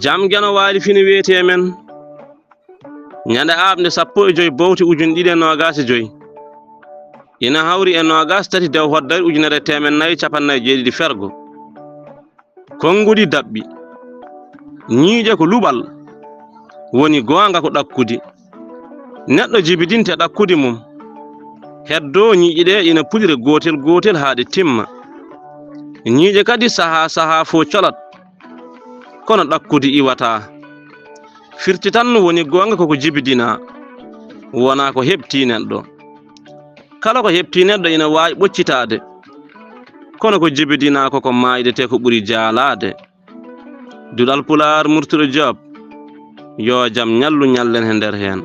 jam geno waali fini wiyete men ñande aabde 15 bowti ujun ɗiɗi e nogas e joyi ina hawri e nogas tati dew hoddari ujunere temen nayi capannayi jeeɗiɗi fergo konngudi daɓɓi ñiiƴe ko luɓal woni goonga ko ɗakkudi neɗɗo jibidinte ɗakkudi mum heddo ñiiƴe ɗe ina puɗire gotel gotel haaɗe timma ñiiƴe kadi saha fo colot kono ɗakkudi iwata firti tan woni goonga koko jibidina wona ko heɓti neɗɗo kala ko heɓti neɗɗo ina waawi ɓoccitade kono ko jibidina koko maayidete ko ɓuri jaalade Duɗal Pulaar Murtuɗo Job yo jam ñallu ñallen e nder hen